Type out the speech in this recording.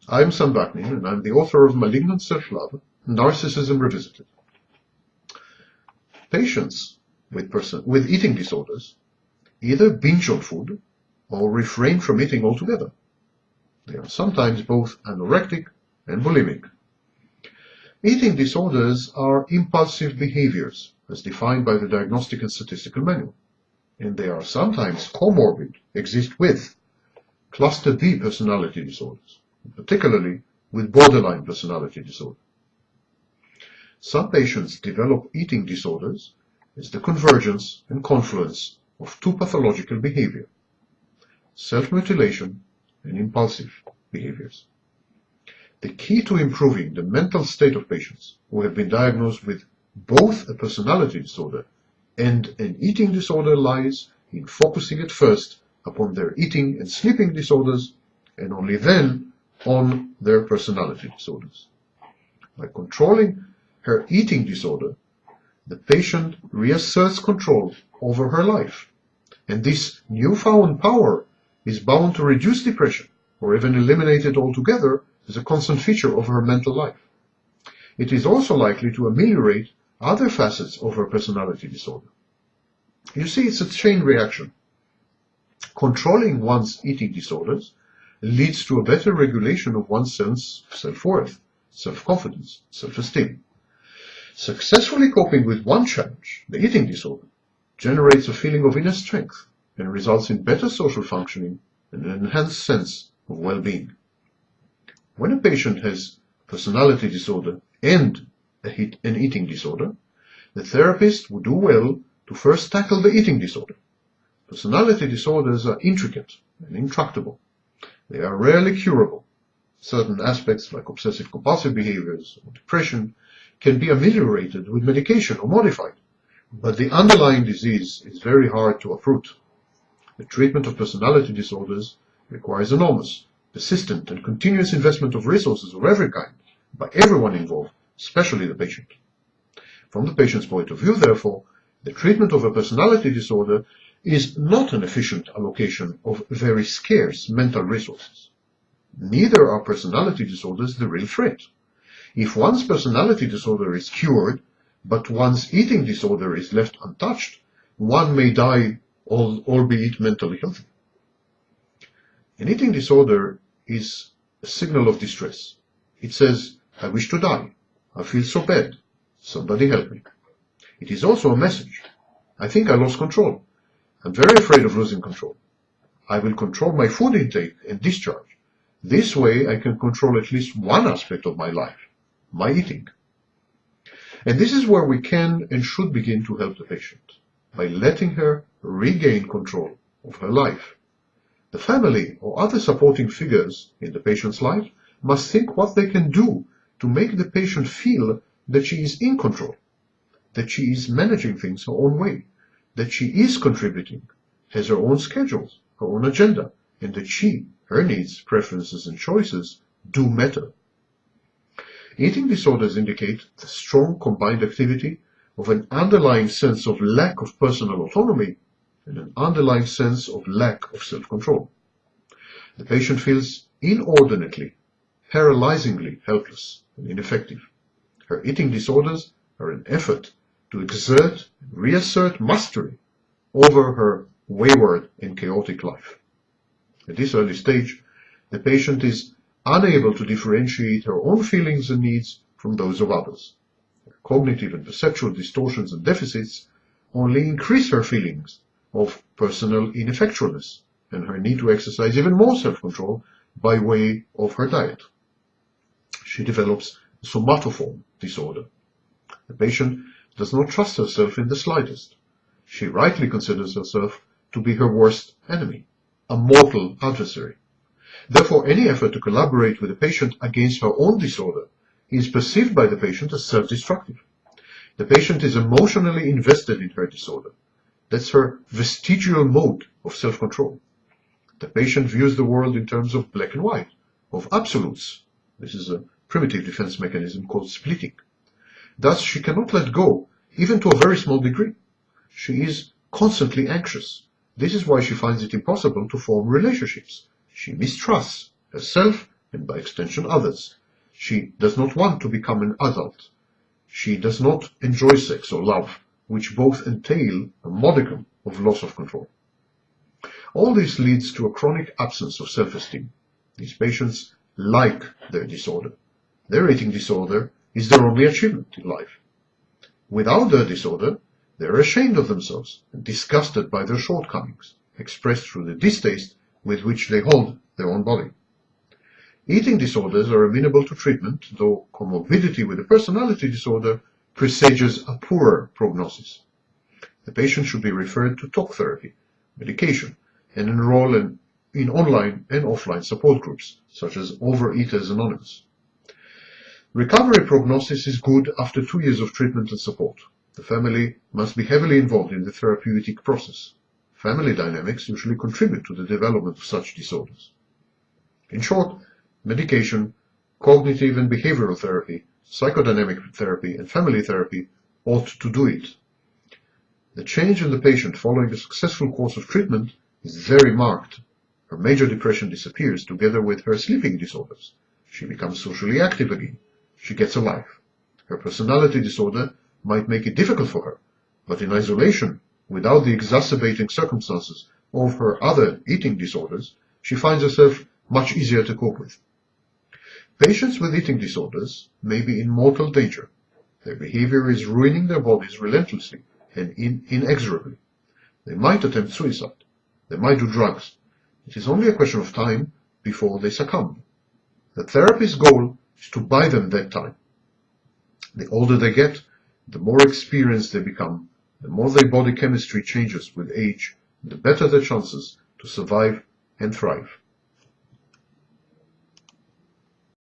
I'm Sam Vaknin, and I'm the author of Malignant Self-Love, Narcissism Revisited. Patients with eating disorders either binge on food or refrain from eating altogether. They are sometimes both anorectic and bulimic. Eating disorders are impulsive behaviors, as defined by the Diagnostic and Statistical Manual, and they are sometimes comorbid, exist with cluster B personality disorders, particularly with borderline personality disorder. Some patients develop eating disorders as the convergence and confluence of two pathological behaviors, self-mutilation and impulsive behaviors. The key to improving the mental state of patients who have been diagnosed with both a personality disorder and an eating disorder lies in focusing at first upon their eating and sleeping disorders and only then on their personality disorders. By controlling her eating disorder, the patient reasserts control over her life, and this newfound power is bound to reduce depression or even eliminate it altogether as a constant feature of her mental life. It is also likely to ameliorate other facets of her personality disorder. You see, it's a chain reaction. Controlling one's eating disorders leads to a better regulation of one's sense of self-worth, self-confidence, self-esteem. Successfully coping with one challenge, the eating disorder, generates a feeling of inner strength and results in better social functioning and an enhanced sense of well-being. When a patient has personality disorder and an eating disorder, the therapist would do well to first tackle the eating disorder. Personality disorders are intricate and intractable. They are rarely curable. Certain aspects like obsessive-compulsive behaviors or depression can be ameliorated with medication or modified, but the underlying disease is very hard to uproot. The treatment of personality disorders requires enormous, persistent, and continuous investment of resources of every kind by everyone involved, especially the patient. From the patient's point of view, therefore, the treatment of a personality disorder is not an efficient allocation of very scarce mental resources. Neither are personality disorders the real threat. If one's personality disorder is cured, but one's eating disorder is left untouched, one may die, albeit mentally healthy. An eating disorder is a signal of distress. It says, I wish to die. I feel so bad. Somebody help me. It is also a message. I think I lost control. I'm very afraid of losing control. I will control my food intake and discharge. This way I can control at least one aspect of my life, my eating. And this is where we can and should begin to help the patient, by letting her regain control of her life. The family or other supporting figures in the patient's life must think what they can do to make the patient feel that she is in control, that she is managing things her own way, that she is contributing, has her own schedules, her own agenda, and that her needs, preferences, and choices do matter. Eating disorders indicate the strong combined activity of an underlying sense of lack of personal autonomy and an underlying sense of lack of self-control. The patient feels inordinately, paralyzingly helpless and ineffective. Her eating disorders are an effort to exert and reassert mastery over her wayward and chaotic life. At this early stage, the patient is unable to differentiate her own feelings and needs from those of others. Her cognitive and perceptual distortions and deficits only increase her feelings of personal ineffectualness and her need to exercise even more self-control by way of her diet. She develops a somatoform disorder. The patient does not trust herself in the slightest. She rightly considers herself to be her worst enemy, a mortal adversary. Therefore, any effort to collaborate with the patient against her own disorder is perceived by the patient as self-destructive. The patient is emotionally invested in her disorder. That's her vestigial mode of self-control. The patient views the world in terms of black and white, of absolutes. This is a primitive defense mechanism called splitting. Thus, she cannot let go, even to a very small degree. She is constantly anxious. This is why she finds it impossible to form relationships. She mistrusts herself and by extension others. She does not want to become an adult. She does not enjoy sex or love, which both entail a modicum of loss of control. All this leads to a chronic absence of self-esteem. These patients like their disorder. Their eating disorder is their only achievement in life. Without their disorder, they are ashamed of themselves and disgusted by their shortcomings, expressed through the distaste with which they hold their own body. Eating disorders are amenable to treatment, though comorbidity with a personality disorder presages a poorer prognosis. The patient should be referred to talk therapy, medication, and enroll in online and offline support groups, such as Overeaters Anonymous. Recovery prognosis is good after 2 years of treatment and support. The family must be heavily involved in the therapeutic process. Family dynamics usually contribute to the development of such disorders. In short, medication, cognitive and behavioral therapy, psychodynamic therapy, and family therapy ought to do it. The change in the patient following a successful course of treatment is very marked. Her major depression disappears together with her sleeping disorders. She becomes socially active again. She gets a life. Her personality disorder might make it difficult for her, but in isolation, without the exacerbating circumstances of her other eating disorders, she finds herself much easier to cope with. Patients with eating disorders may be in mortal danger. Their behavior is ruining their bodies relentlessly and inexorably. They might attempt suicide. They might do drugs. It is only a question of time before they succumb. The therapist's goal is to buy them that time. The older they get, the more experienced they become, the more their body chemistry changes with age, the better their chances to survive and thrive.